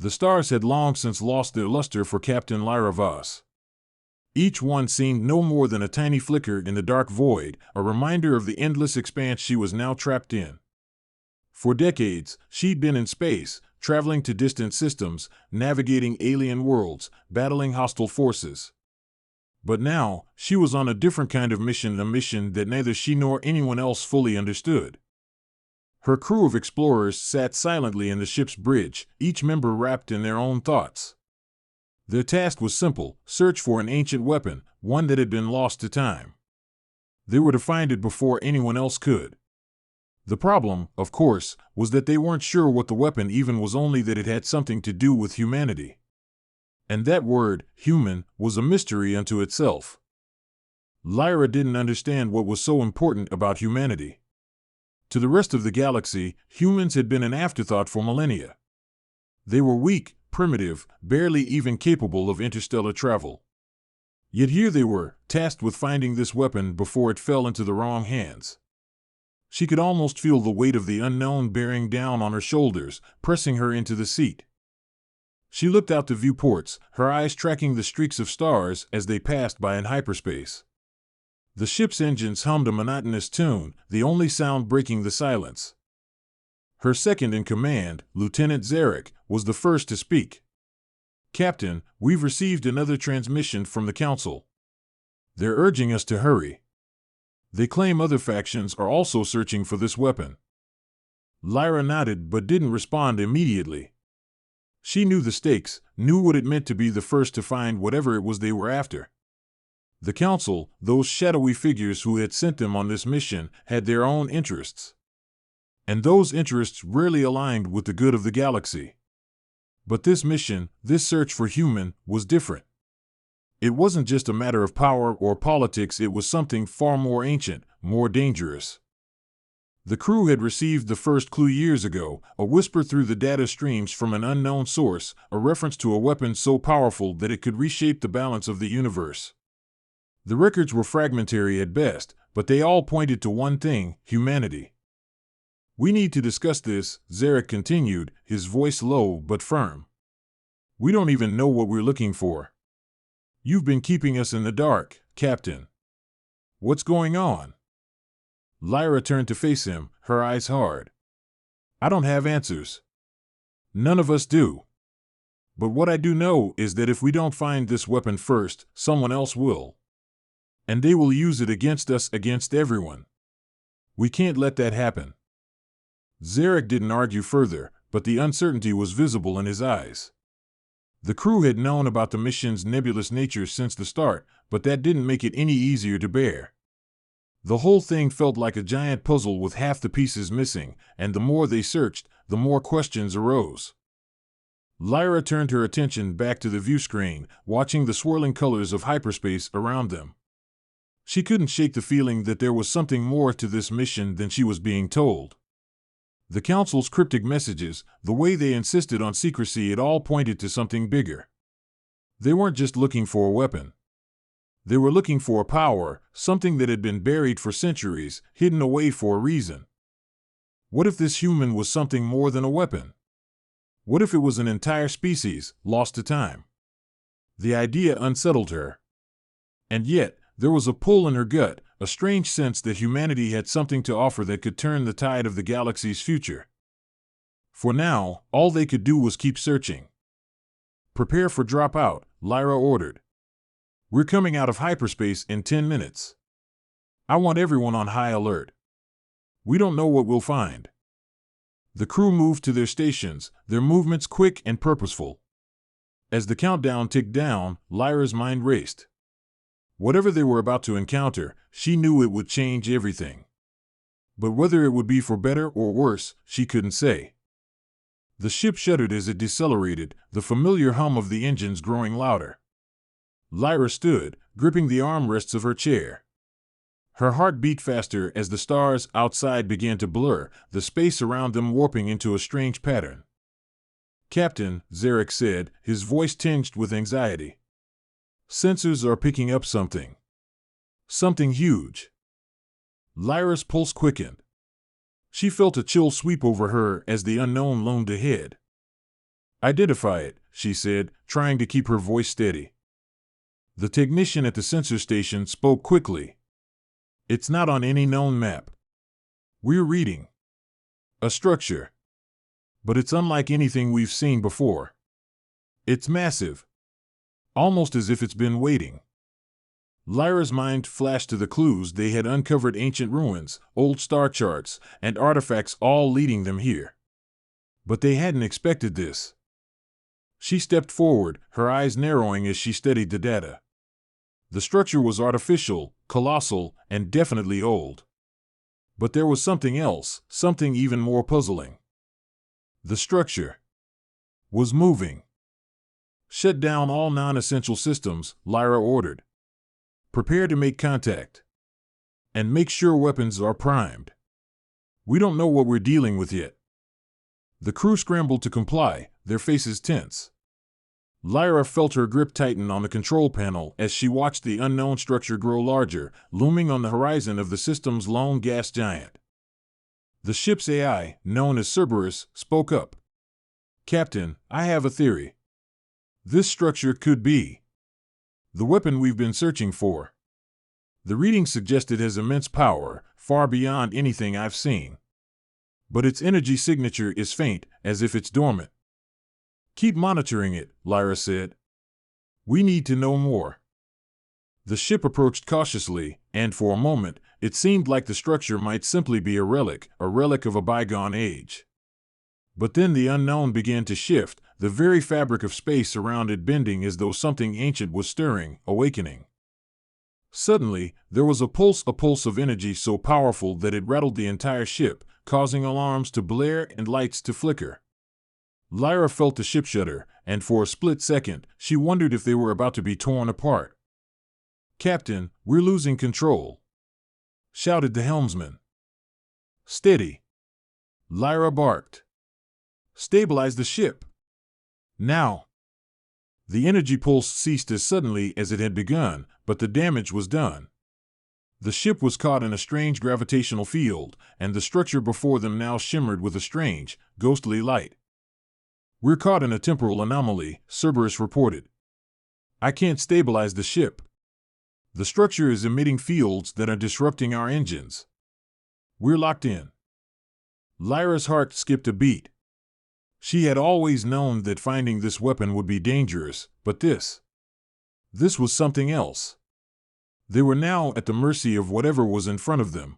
The stars had long since lost their luster for Captain Lyra Voss. Each one seemed no more than a tiny flicker in the dark void, a reminder of the endless expanse she was now trapped in. For decades, she'd been in space, traveling to distant systems, navigating alien worlds, battling hostile forces. But now, she was on a different kind of mission, a mission that neither she nor anyone else fully understood. Her crew of explorers sat silently in the ship's bridge, each member wrapped in their own thoughts. Their task was simple: search for an ancient weapon, one that had been lost to time. They were to find it before anyone else could. The problem, of course, was that they weren't sure what the weapon even was, only that it had something to do with humanity. And that word, human, was a mystery unto itself. Lyra didn't understand what was so important about humanity. To the rest of the galaxy, humans had been an afterthought for millennia. They were weak, primitive, barely even capable of interstellar travel. Yet here they were, tasked with finding this weapon before it fell into the wrong hands. She could almost feel the weight of the unknown bearing down on her shoulders, pressing her into the seat. She looked out the viewports, her eyes tracking the streaks of stars as they passed by in hyperspace. The ship's engines hummed a monotonous tune, the only sound breaking the silence. Her second-in-command, Lieutenant Zarek, was the first to speak. "Captain, we've received another transmission from the Council. They're urging us to hurry. They claim other factions are also searching for this weapon." Lyra nodded but didn't respond immediately. She knew the stakes, knew what it meant to be the first to find whatever it was they were after. The Council, those shadowy figures who had sent them on this mission, had their own interests. And those interests rarely aligned with the good of the galaxy. But this mission, this search for human, was different. It wasn't just a matter of power or politics, it was something far more ancient, more dangerous. The crew had received the first clue years ago, a whisper through the data streams from an unknown source, a reference to a weapon so powerful that it could reshape the balance of the universe. The records were fragmentary at best, but they all pointed to one thing: humanity. "We need to discuss this," Zarek continued, his voice low but firm. "We don't even know what we're looking for. You've been keeping us in the dark, Captain. What's going on?" Lyra turned to face him, her eyes hard. "I don't have answers. None of us do. But what I do know is that if we don't find this weapon first, someone else will. And they will use it against us, against everyone. We can't let that happen." Zarek didn't argue further, but the uncertainty was visible in his eyes. The crew had known about the mission's nebulous nature since the start, but that didn't make it any easier to bear. The whole thing felt like a giant puzzle with half the pieces missing, and the more they searched, the more questions arose. Lyra turned her attention back to the viewscreen, watching the swirling colors of hyperspace around them. She couldn't shake the feeling that there was something more to this mission than she was being told. The Council's cryptic messages, the way they insisted on secrecy, it all pointed to something bigger. They weren't just looking for a weapon. They were looking for a power, something that had been buried for centuries, hidden away for a reason. What if this human was something more than a weapon? What if it was an entire species, lost to time? The idea unsettled her. And yet, there was a pull in her gut, a strange sense that humanity had something to offer that could turn the tide of the galaxy's future. For now, all they could do was keep searching. "Prepare for dropout," Lyra ordered. "We're coming out of hyperspace in 10 minutes. I want everyone on high alert. We don't know what we'll find." The crew moved to their stations, their movements quick and purposeful. As the countdown ticked down, Lyra's mind raced. Whatever they were about to encounter, she knew it would change everything. But whether it would be for better or worse, she couldn't say. The ship shuddered as it decelerated, the familiar hum of the engines growing louder. Lyra stood, gripping the armrests of her chair. Her heart beat faster as the stars outside began to blur, the space around them warping into a strange pattern. "Captain," Zarek said, his voice tinged with anxiety. "Sensors are picking up something. Something huge." Lyra's pulse quickened. She felt a chill sweep over her as the unknown loomed ahead. Identify it, she said, trying to keep her voice steady. The technician at the sensor station spoke quickly. It's not on any known map. We're reading a structure, but it's unlike anything we've seen before. It's massive, almost as if it's been waiting. Lyra's mind flashed to the clues they had uncovered: ancient ruins, old star charts, and artifacts, all leading them here. But they hadn't expected this. She stepped forward, her eyes narrowing as she studied the data. The structure was artificial, colossal, and definitely old. But there was something else, something even more puzzling. The structure was moving. Shut down all non-essential systems, Lyra ordered. Prepare to make contact. And make sure weapons are primed. We don't know what we're dealing with yet. The crew scrambled to comply, their faces tense. Lyra felt her grip tighten on the control panel as she watched the unknown structure grow larger, looming on the horizon of the system's lone gas giant. The ship's AI, known as Cerberus, spoke up. Captain, I have a theory. This structure could be the weapon we've been searching for. The reading suggests it has immense power, far beyond anything I've seen. But its energy signature is faint, as if it's dormant. Keep monitoring it, Lyra said. We need to know more. The ship approached cautiously, and for a moment, it seemed like the structure might simply be a relic of a bygone age. But then the unknown began to shift, the very fabric of space around it bending as though something ancient was stirring, awakening. Suddenly, there was a pulse of energy so powerful that it rattled the entire ship, causing alarms to blare and lights to flicker. Lyra felt the ship shudder, and for a split second, she wondered if they were about to be torn apart. Captain, we're losing control, shouted the helmsman. Steady, Lyra barked. Stabilize the ship. Now. The energy pulse ceased as suddenly as it had begun, but the damage was done. The ship was caught in a strange gravitational field, and the structure before them now shimmered with a strange, ghostly light. We're caught in a temporal anomaly, Cerberus reported. I can't stabilize the ship. The structure is emitting fields that are disrupting our engines. We're locked in. Lyra's heart skipped a beat. She had always known that finding this weapon would be dangerous, but this was something else. They were now at the mercy of whatever was in front of them.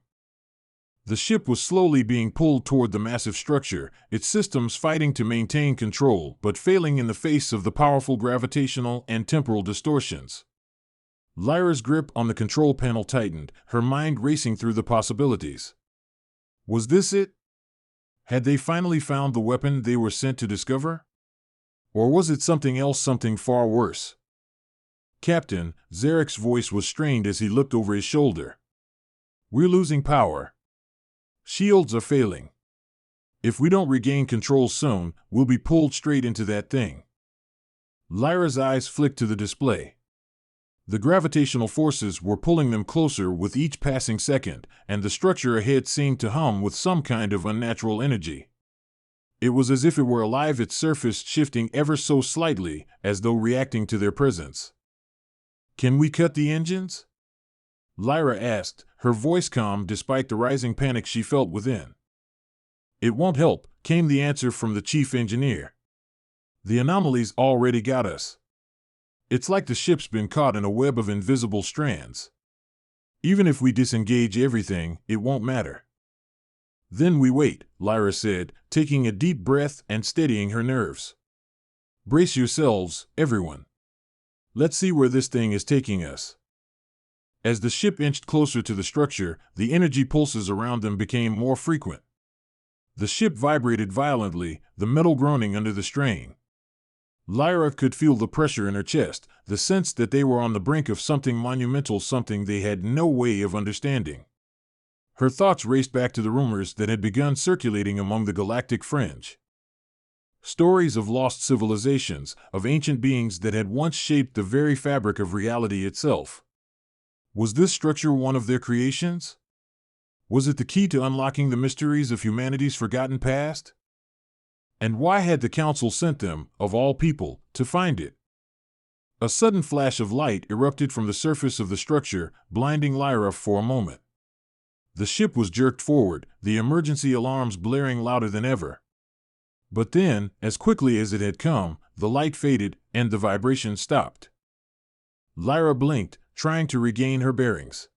The ship was slowly being pulled toward the massive structure, its systems fighting to maintain control but failing in the face of the powerful gravitational and temporal distortions. Lyra's grip on the control panel tightened, her mind racing through the possibilities. Was this it? Had they finally found the weapon they were sent to discover? Or was it something else, something far worse? Captain, Zarek's voice was strained as he looked over his shoulder. We're losing power. Shields are failing. If we don't regain control soon, we'll be pulled straight into that thing. Lyra's eyes flicked to the display. The gravitational forces were pulling them closer with each passing second, and the structure ahead seemed to hum with some kind of unnatural energy. It was as if it were alive, its surface shifting ever so slightly, as though reacting to their presence. Can we cut the engines? Lyra asked, her voice calm despite the rising panic she felt within. It won't help, came the answer from the chief engineer. The anomaly's already got us. It's like the ship's been caught in a web of invisible strands. Even if we disengage everything, it won't matter. Then we wait, Lyra said, taking a deep breath and steadying her nerves. Brace yourselves, everyone. Let's see where this thing is taking us. As the ship inched closer to the structure, the energy pulses around them became more frequent. The ship vibrated violently, the metal groaning under the strain. Lyra could feel the pressure in her chest, the sense that they were on the brink of something monumental, something they had no way of understanding. Her thoughts raced back to the rumors that had begun circulating among the galactic fringe. Stories of lost civilizations, of ancient beings that had once shaped the very fabric of reality itself. Was this structure one of their creations? Was it the key to unlocking the mysteries of humanity's forgotten past? And why had the council sent them, of all people, to find it? A sudden flash of light erupted from the surface of the structure, blinding Lyra for a moment. The ship was jerked forward, the emergency alarms blaring louder than ever. But then, as quickly as it had come, the light faded and the vibration stopped. Lyra blinked, trying to regain her bearings.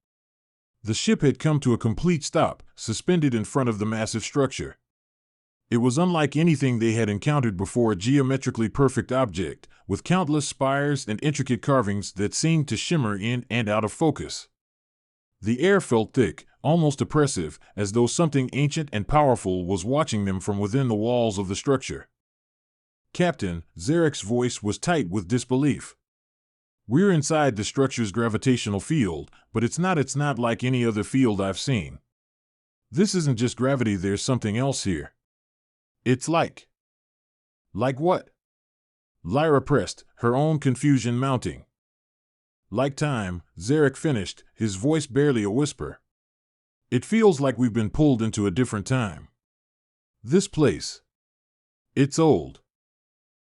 The ship had come to a complete stop, suspended in front of the massive structure. It was unlike anything they had encountered before, a geometrically perfect object, with countless spires and intricate carvings that seemed to shimmer in and out of focus. The air felt thick, almost oppressive, as though something ancient and powerful was watching them from within the walls of the structure. "Captain," Zarek's voice was tight with disbelief. "We're inside the structure's gravitational field, but it's not like any other field I've seen. This isn't just gravity, there's something else here. It's like..." "Like what?" Lyra pressed, her own confusion mounting. "Like time," Zarek finished, his voice barely a whisper. "It feels like we've been pulled into a different time. This place. It's old.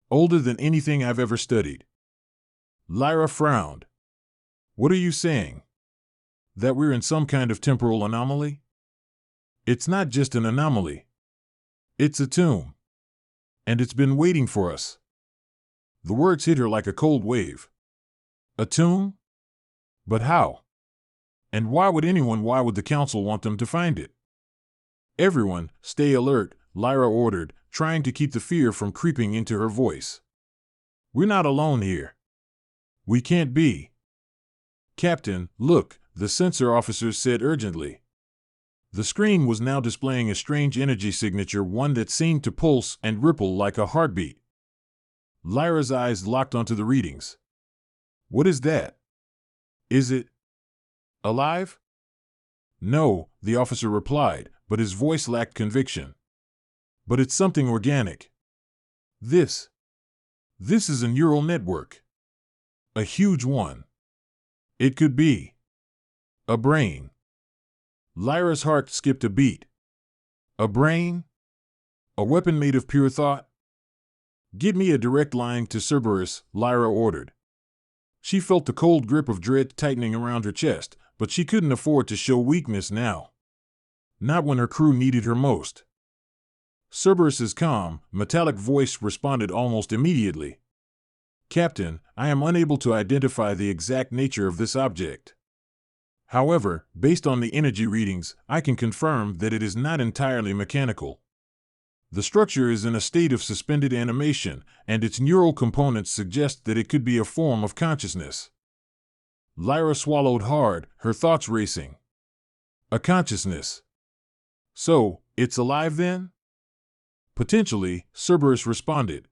Older than anything I've ever studied." Lyra frowned. "What are you saying? That we're in some kind of temporal anomaly?" "It's not just an anomaly. It's a tomb. And it's been waiting for us." The words hit her like a cold wave. A tomb? But how? And why would the council want them to find it? "Everyone, stay alert," Lyra ordered, trying to keep the fear from creeping into her voice. "We're not alone here. We can't be." "Captain, look," the sensor officer said urgently. The screen was now displaying a strange energy signature, one that seemed to pulse and ripple like a heartbeat. Lyra's eyes locked onto the readings. "What is that? Is it alive?" "No," the officer replied, but his voice lacked conviction. "But it's something organic. This is a neural network. A huge one. It could be a brain." Lyra's heart skipped a beat. A brain? A weapon made of pure thought? "Get me a direct line to Cerberus," Lyra ordered. She felt the cold grip of dread tightening around her chest, but she couldn't afford to show weakness now. Not when her crew needed her most. Cerberus's calm, metallic voice responded almost immediately. "Captain, I am unable to identify the exact nature of this object. However, based on the energy readings, I can confirm that it is not entirely mechanical. The structure is in a state of suspended animation, and its neural components suggest that it could be a form of consciousness." Lyra swallowed hard, her thoughts racing. A consciousness. "So, it's alive then?" "Potentially," Cerberus responded.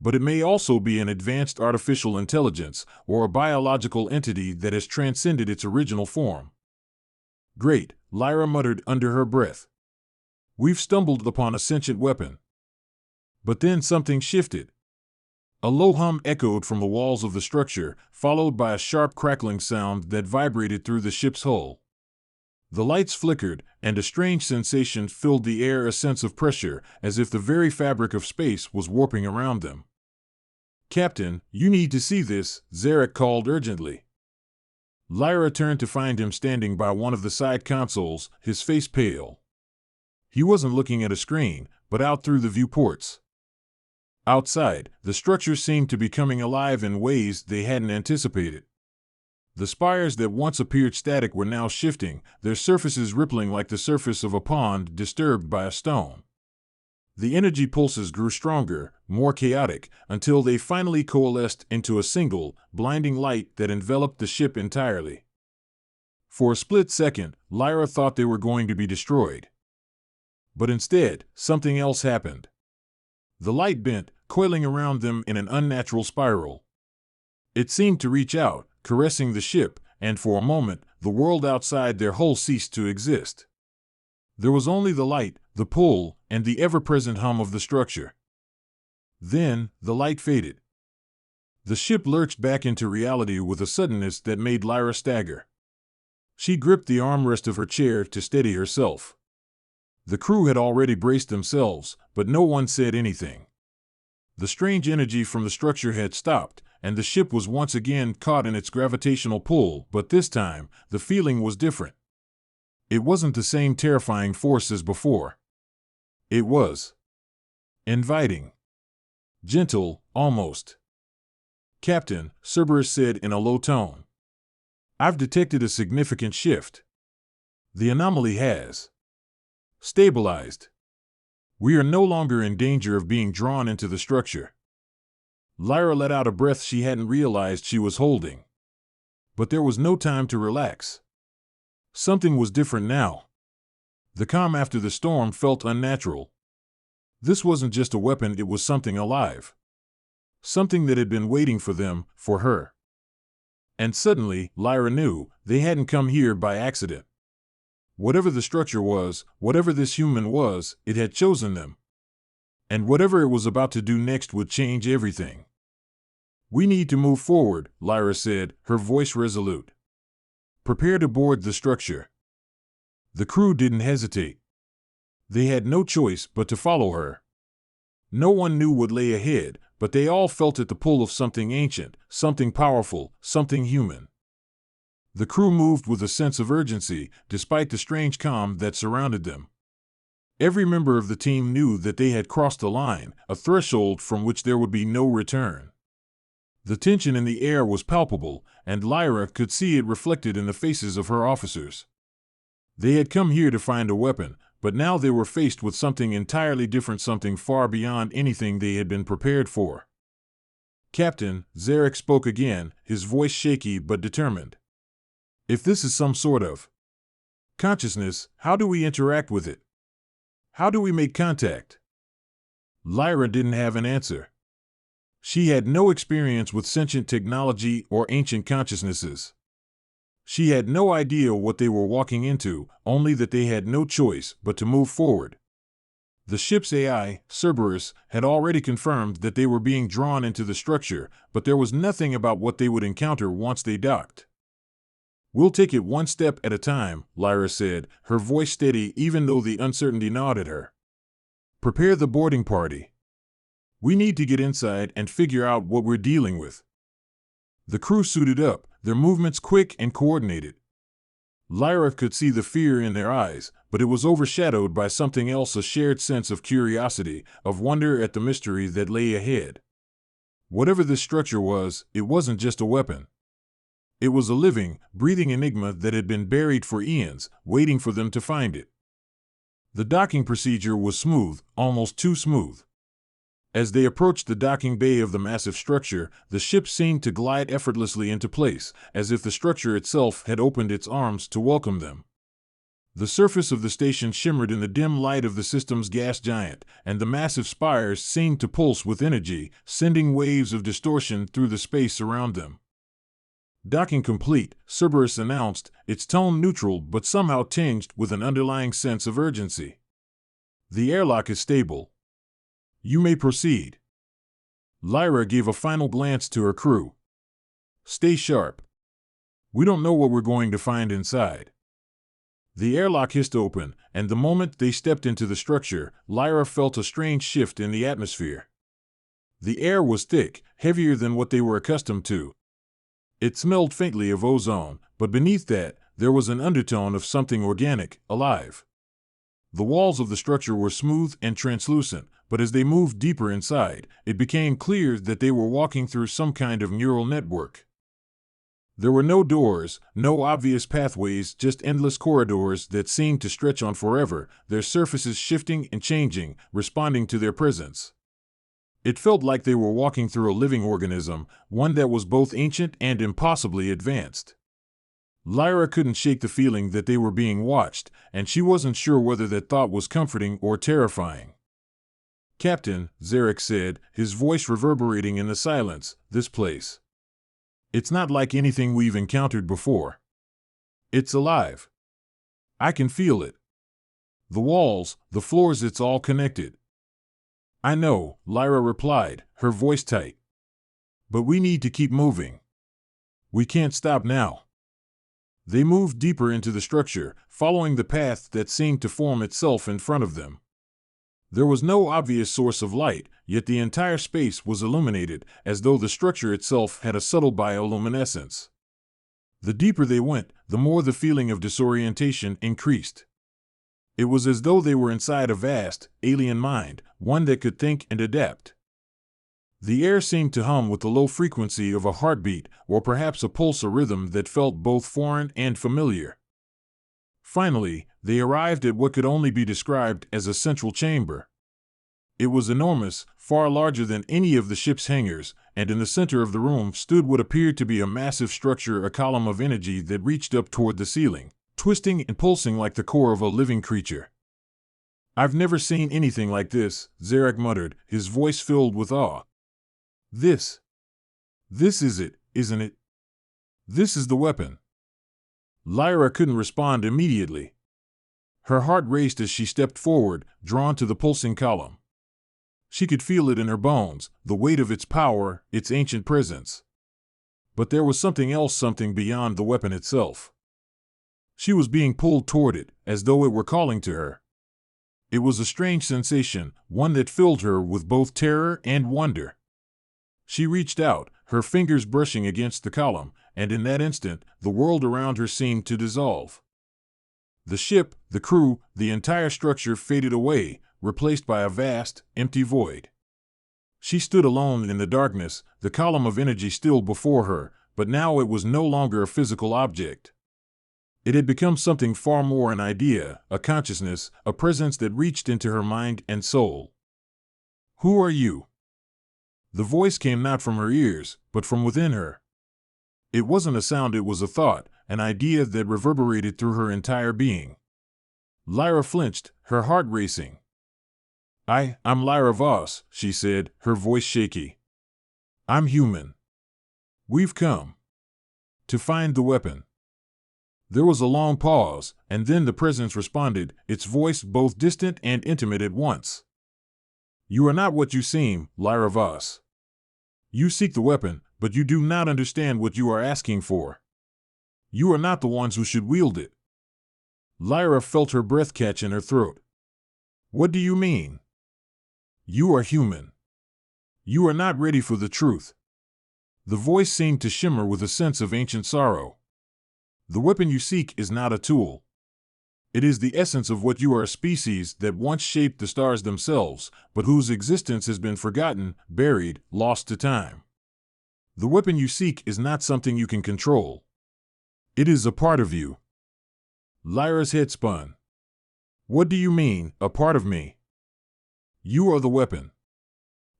"But it may also be an advanced artificial intelligence or a biological entity that has transcended its original form." "Great," Lyra muttered under her breath. "We've stumbled upon a sentient weapon." But then something shifted. A low hum echoed from the walls of the structure, followed by a sharp crackling sound that vibrated through the ship's hull. The lights flickered, and a strange sensation filled the air, a sense of pressure, as if the very fabric of space was warping around them. "Captain, you need to see this," Zarek called urgently. Lyra turned to find him standing by one of the side consoles, his face pale. He wasn't looking at a screen, but out through the viewports. Outside, the structure seemed to be coming alive in ways they hadn't anticipated. The spires that once appeared static were now shifting, their surfaces rippling like the surface of a pond disturbed by a stone. The energy pulses grew stronger, more chaotic, until they finally coalesced into a single, blinding light that enveloped the ship entirely. For a split second, Lyra thought they were going to be destroyed. But instead, something else happened. The light bent, coiling around them in an unnatural spiral. It seemed to reach out, caressing the ship, and for a moment, the world outside their hull ceased to exist. There was only the light, the pull, and the ever-present hum of the structure. Then, the light faded. The ship lurched back into reality with a suddenness that made Lyra stagger. She gripped the armrest of her chair to steady herself. The crew had already braced themselves, but no one said anything. The strange energy from the structure had stopped, and the ship was once again caught in its gravitational pull, but this time, the feeling was different. It wasn't the same terrifying force as before. It was inviting. Gentle, almost. "Captain," Cerberus said in a low tone, "I've detected a significant shift. The anomaly has stabilized. We are no longer in danger of being drawn into the structure." Lyra let out a breath she hadn't realized she was holding. But there was no time to relax. Something was different now. The calm after the storm felt unnatural. This wasn't just a weapon, it was something alive. Something that had been waiting for them, for her. And suddenly, Lyra knew, they hadn't come here by accident. Whatever the structure was, whatever this human was, it had chosen them. And whatever it was about to do next would change everything. "We need to move forward," Lyra said, her voice resolute. "Prepare to board the structure." The crew didn't hesitate. They had no choice but to follow her. No one knew what lay ahead, but they all felt it, the pull of something ancient, something powerful, something human. The crew moved with a sense of urgency, despite the strange calm that surrounded them. Every member of the team knew that they had crossed a line, a threshold from which there would be no return. The tension in the air was palpable, and Lyra could see it reflected in the faces of her officers. They had come here to find a weapon, but now they were faced with something entirely different, something far beyond anything they had been prepared for. "Captain," Zarek spoke again, his voice shaky but determined. "If this is some sort of consciousness, how do we interact with it? How do we make contact?" Lyra didn't have an answer. She had no experience with sentient technology or ancient consciousnesses. She had no idea what they were walking into, only that they had no choice but to move forward. The ship's AI, Cerberus, had already confirmed that they were being drawn into the structure, but there was nothing about what they would encounter once they docked. "We'll take it one step at a time," Lyra said, her voice steady even though the uncertainty gnawed at her. "Prepare the boarding party. We need to get inside and figure out what we're dealing with." The crew suited up, their movements quick and coordinated. Lyra could see the fear in their eyes, but it was overshadowed by something else, a shared sense of curiosity, of wonder at the mystery that lay ahead. Whatever this structure was, it wasn't just a weapon. It was a living, breathing enigma that had been buried for eons, waiting for them to find it. The docking procedure was smooth, almost too smooth. As they approached the docking bay of the massive structure, the ship seemed to glide effortlessly into place, as if the structure itself had opened its arms to welcome them. The surface of the station shimmered in the dim light of the system's gas giant, and the massive spires seemed to pulse with energy, sending waves of distortion through the space around them. "Docking complete," Cerberus announced, its tone neutral but somehow tinged with an underlying sense of urgency. "The airlock is stable. You may proceed." Lyra gave a final glance to her crew. "Stay sharp. We don't know what we're going to find inside." The airlock hissed open, and the moment they stepped into the structure, Lyra felt a strange shift in the atmosphere. The air was thick, heavier than what they were accustomed to. It smelled faintly of ozone, but beneath that, there was an undertone of something organic, alive. The walls of the structure were smooth and translucent, but as they moved deeper inside, it became clear that they were walking through some kind of neural network. There were no doors, no obvious pathways, just endless corridors that seemed to stretch on forever, their surfaces shifting and changing, responding to their presence. It felt like they were walking through a living organism, one that was both ancient and impossibly advanced. Lyra couldn't shake the feeling that they were being watched, and she wasn't sure whether that thought was comforting or terrifying. "Captain," Zarek said, his voice reverberating in the silence, "this place. It's not like anything we've encountered before. It's alive. I can feel it. The walls, the floors, it's all connected." "I know," Lyra replied, her voice tight. "But we need to keep moving. We can't stop now." They moved deeper into the structure, following the path that seemed to form itself in front of them. There was no obvious source of light, yet the entire space was illuminated, as though the structure itself had a subtle bioluminescence. The deeper they went, the more the feeling of disorientation increased. It was as though they were inside a vast, alien mind, one that could think and adapt. The air seemed to hum with the low frequency of a heartbeat, or perhaps a pulse or rhythm that felt both foreign and familiar. Finally, they arrived at what could only be described as a central chamber. It was enormous, far larger than any of the ship's hangars, and in the center of the room stood what appeared to be a massive structure, a column of energy that reached up toward the ceiling, twisting and pulsing like the core of a living creature. "I've never seen anything like this," Zarek muttered, his voice filled with awe. This is it, isn't it? This is the weapon." Lyra couldn't respond immediately. Her heart raced as she stepped forward, drawn to the pulsing column. She could feel it in her bones, the weight of its power, its ancient presence. But there was something else, something beyond the weapon itself. She was being pulled toward it, as though it were calling to her. It was a strange sensation, one that filled her with both terror and wonder. She reached out, her fingers brushing against the column, and in that instant, the world around her seemed to dissolve. The ship, the crew, the entire structure faded away, replaced by a vast, empty void. She stood alone in the darkness, the column of energy still before her, but now it was no longer a physical object. It had become something far more, an idea, a consciousness, a presence that reached into her mind and soul. "Who are you?" The voice came not from her ears, but from within her. It wasn't a sound, it was a thought, an idea that reverberated through her entire being. Lyra flinched, her heart racing. I'm Lyra Voss," she said, her voice shaky. "I'm human. We've come to find the weapon." There was a long pause, and then the presence responded, its voice both distant and intimate at once. "You are not what you seem, Lyra Voss. You seek the weapon, but you do not understand what you are asking for. You are not the ones who should wield it." Lyra felt her breath catch in her throat. "What do you mean?" "You are human. You are not ready for the truth." The voice seemed to shimmer with a sense of ancient sorrow. "The weapon you seek is not a tool. It is the essence of what you are, a species that once shaped the stars themselves, but whose existence has been forgotten, buried, lost to time. The weapon you seek is not something you can control. It is a part of you." Lyra's head spun. "What do you mean, a part of me?" "You are the weapon.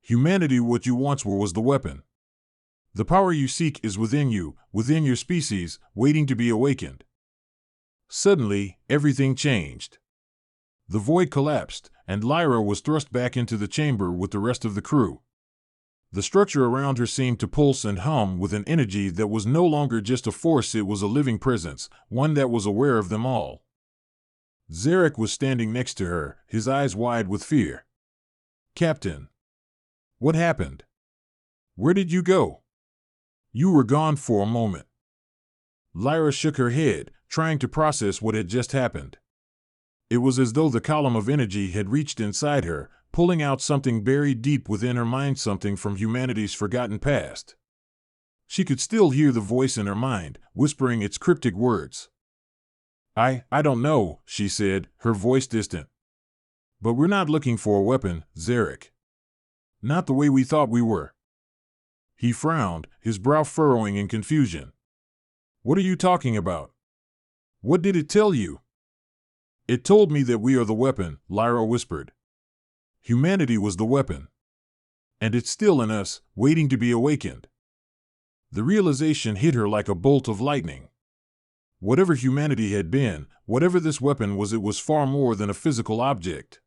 Humanity, what you once were, was the weapon. The power you seek is within you, within your species, waiting to be awakened." Suddenly, everything changed. The void collapsed, and Lyra was thrust back into the chamber with the rest of the crew. The structure around her seemed to pulse and hum with an energy that was no longer just a force, it was a living presence, one that was aware of them all. Zarek was standing next to her, his eyes wide with fear. "Captain, what happened? Where did you go? You were gone for a moment." Lyra shook her head, trying to process what had just happened. It was as though the column of energy had reached inside her, pulling out something buried deep within her mind, something from humanity's forgotten past. She could still hear the voice in her mind, whispering its cryptic words. I don't know," she said, her voice distant. "But we're not looking for a weapon, Zarek. Not the way we thought we were." He frowned, his brow furrowing in confusion. "What are you talking about? What did it tell you?" "It told me that we are the weapon," Lyra whispered. "Humanity was the weapon. And it's still in us, waiting to be awakened." The realization hit her like a bolt of lightning. Whatever humanity had been, whatever this weapon was, it was far more than a physical object.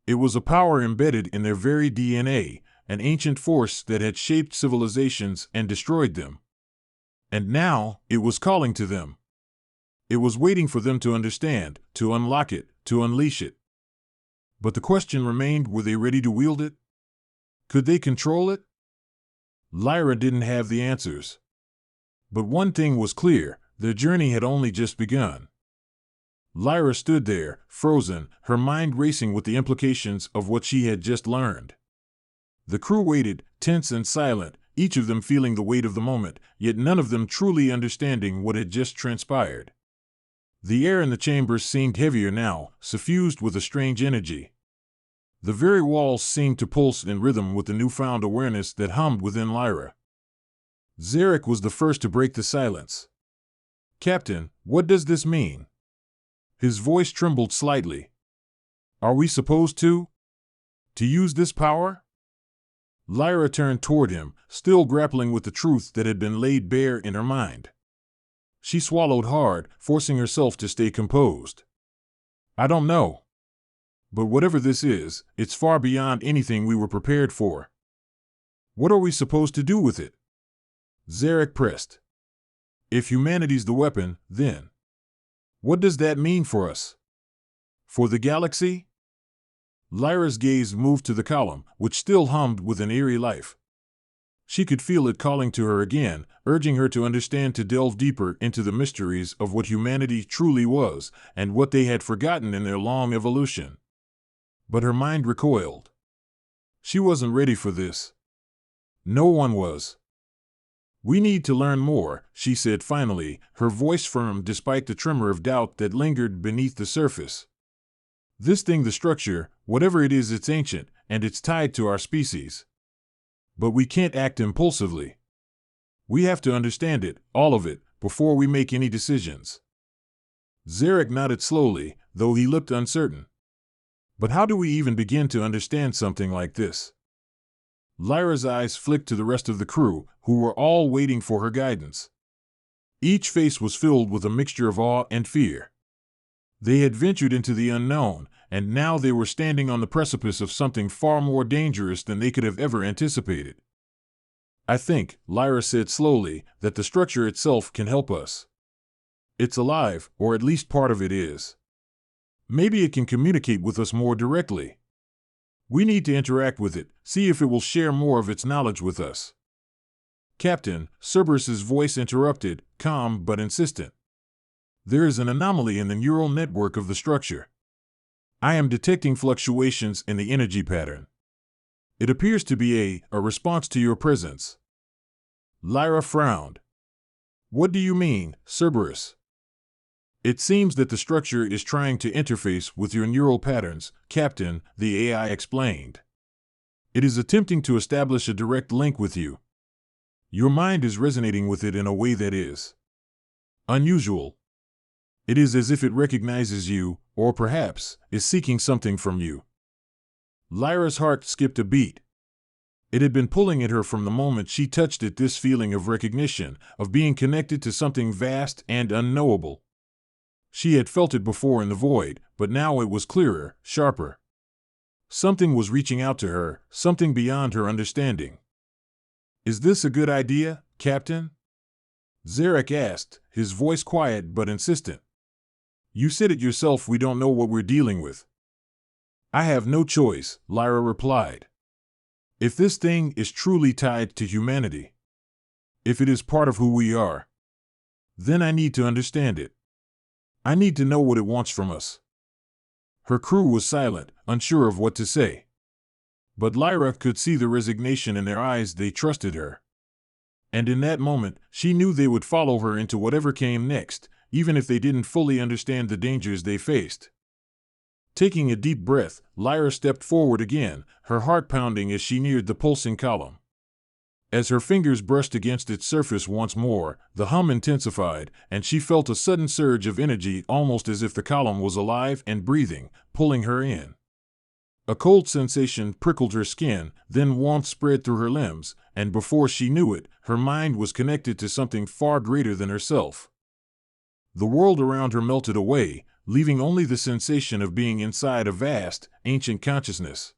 It was a power embedded in their very DNA, an ancient force that had shaped civilizations and destroyed them. And now, it was calling to them. It was waiting for them to understand, to unlock it, to unleash it. But the question remained, were they ready to wield it? Could they control it? Lyra didn't have the answers. But one thing was clear, Their journey had only just begun. Lyra stood there, frozen, her mind racing with the implications of what she had just learned. The crew waited, tense and silent, each of them feeling the weight of the moment, yet none of them truly understanding what had just transpired. The air in the chambers seemed heavier now, suffused with a strange energy. The very walls seemed to pulse in rhythm with the newfound awareness that hummed within Lyra. Zarek was the first to break the silence. "Captain, what does this mean?" His voice trembled slightly. "Are we supposed to use this power?" Lyra turned toward him, still grappling with the truth that had been laid bare in her mind. She swallowed hard, forcing herself to stay composed. "I don't know. But whatever this is, it's far beyond anything we were prepared for." "What are we supposed to do with it?" Zarek pressed. "If humanity's the weapon, then what does that mean for us? For the galaxy?" Lyra's gaze moved to the column, which still hummed with an eerie life. She could feel it calling to her again, urging her to understand, to delve deeper into the mysteries of what humanity truly was, and what they had forgotten in their long evolution. But her mind recoiled. She wasn't ready for this. No one was. "We need to learn more," she said finally, her voice firm despite the tremor of doubt that lingered beneath the surface. "This thing, the structure, whatever it is, it's ancient, and it's tied to our species. But we can't act impulsively. We have to understand it, all of it, before we make any decisions." Zarek nodded slowly, though he looked uncertain. "But how do we even begin to understand something like this?" Lyra's eyes flicked to the rest of the crew, who were all waiting for her guidance. Each face was filled with a mixture of awe and fear. They had ventured into the unknown, and now they were standing on the precipice of something far more dangerous than they could have ever anticipated. "I think," Lyra said slowly, "that the structure itself can help us. It's alive, or at least part of it is. Maybe it can communicate with us more directly. We need to interact with it, see if it will share more of its knowledge with us." "Captain," Cerberus's voice interrupted, calm but insistent. "There is an anomaly in the neural network of the structure. I am detecting fluctuations in the energy pattern. It appears to be a response to your presence." Lyra frowned. "What do you mean, Cerberus?" "It seems that the structure is trying to interface with your neural patterns, Captain," the AI explained. "It is attempting to establish a direct link with you. Your mind is resonating with it in a way that is unusual. It is as if it recognizes you, or perhaps is seeking something from you." Lyra's heart skipped a beat. It had been pulling at her from the moment she touched it, this feeling of recognition, of being connected to something vast and unknowable. She had felt it before in the void, but now it was clearer, sharper. Something was reaching out to her, something beyond her understanding. "Is this a good idea, Captain?" Zarek asked, his voice quiet but insistent. "You said it yourself, we don't know what we're dealing with." "I have no choice," Lyra replied. "If this thing is truly tied to humanity, if it is part of who we are, then I need to understand it. I need to know what it wants from us." Her crew was silent, unsure of what to say. But Lyra could see the resignation in their eyes. They trusted her. And in that moment, she knew they would follow her into whatever came next, even if they didn't fully understand the dangers they faced. Taking a deep breath, Lyra stepped forward again, her heart pounding as she neared the pulsing column. As her fingers brushed against its surface once more, the hum intensified, and she felt a sudden surge of energy, almost as if the column was alive and breathing, pulling her in. A cold sensation prickled her skin, then warmth spread through her limbs, and before she knew it, her mind was connected to something far greater than herself. The world around her melted away, leaving only the sensation of being inside a vast, ancient consciousness.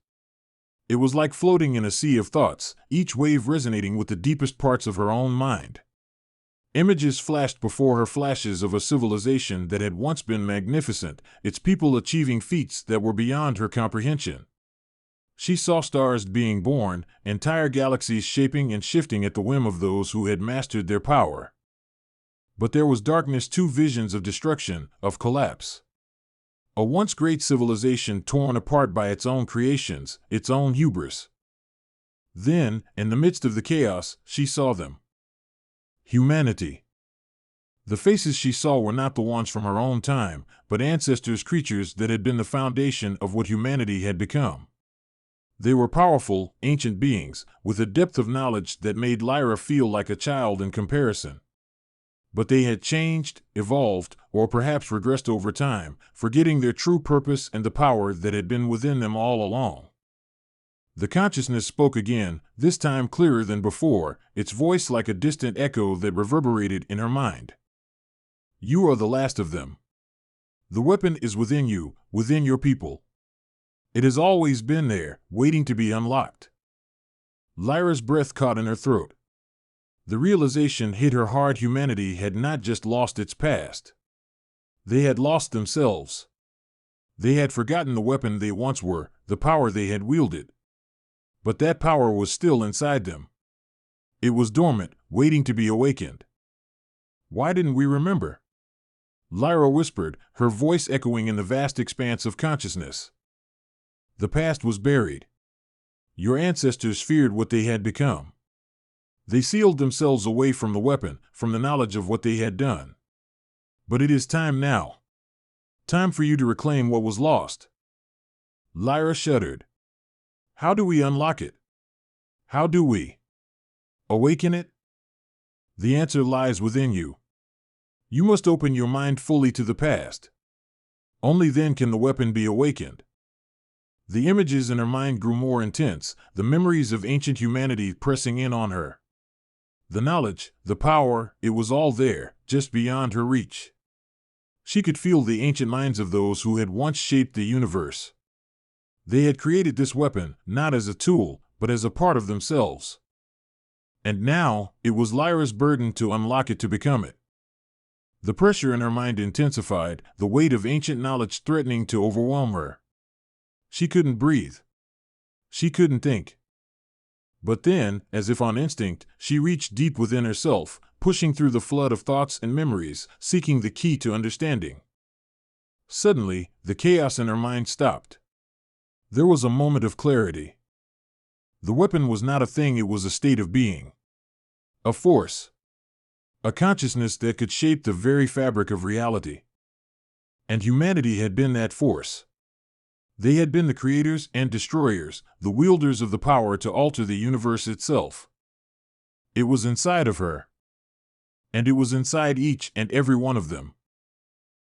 It was like floating in a sea of thoughts, each wave resonating with the deepest parts of her own mind. Images flashed before her, flashes of a civilization that had once been magnificent, its people achieving feats that were beyond her comprehension. She saw stars being born, entire galaxies shaping and shifting at the whim of those who had mastered their power. But there was darkness too, visions of destruction, of collapse. A once great civilization torn apart by its own creations, its own hubris. Then, in the midst of the chaos, she saw them. Humanity. The faces she saw were not the ones from her own time, but ancestors, creatures that had been the foundation of what humanity had become. They were powerful, ancient beings, with a depth of knowledge that made Lyra feel like a child in comparison. But they had changed, evolved, or perhaps regressed over time, forgetting their true purpose and the power that had been within them all along. The consciousness spoke again, this time clearer than before, its voice like a distant echo that reverberated in her mind. You are the last of them. The weapon is within you, within your people. It has always been there, waiting to be unlocked. Lyra's breath caught in her throat. The realization hit her hard. Humanity had not just lost its past. They had lost themselves. They had forgotten the weapon they once were, the power they had wielded. But that power was still inside them. It was dormant, waiting to be awakened. Why didn't we remember? Lyra whispered, her voice echoing in the vast expanse of consciousness. The past was buried. Your ancestors feared what they had become. They sealed themselves away from the weapon, from the knowledge of what they had done. But it is time now. Time for you to reclaim what was lost. Lyra shuddered. How do we unlock it? How do we awaken it? The answer lies within you. You must open your mind fully to the past. Only then can the weapon be awakened. The images in her mind grew more intense, the memories of ancient humanity pressing in on her. The knowledge, the power, it was all there, just beyond her reach. She could feel the ancient minds of those who had once shaped the universe. They had created this weapon, not as a tool, but as a part of themselves. And now, it was Lyra's burden to unlock it, to become it. The pressure in her mind intensified, the weight of ancient knowledge threatening to overwhelm her. She couldn't breathe. She couldn't think. But then, as if on instinct, she reached deep within herself, pushing through the flood of thoughts and memories, seeking the key to understanding. Suddenly, the chaos in her mind stopped. There was a moment of clarity. The weapon was not a thing, it was a state of being. A force. A consciousness that could shape the very fabric of reality. And humanity had been that force. They had been the creators and destroyers, the wielders of the power to alter the universe itself. It was inside of her. And it was inside each and every one of them.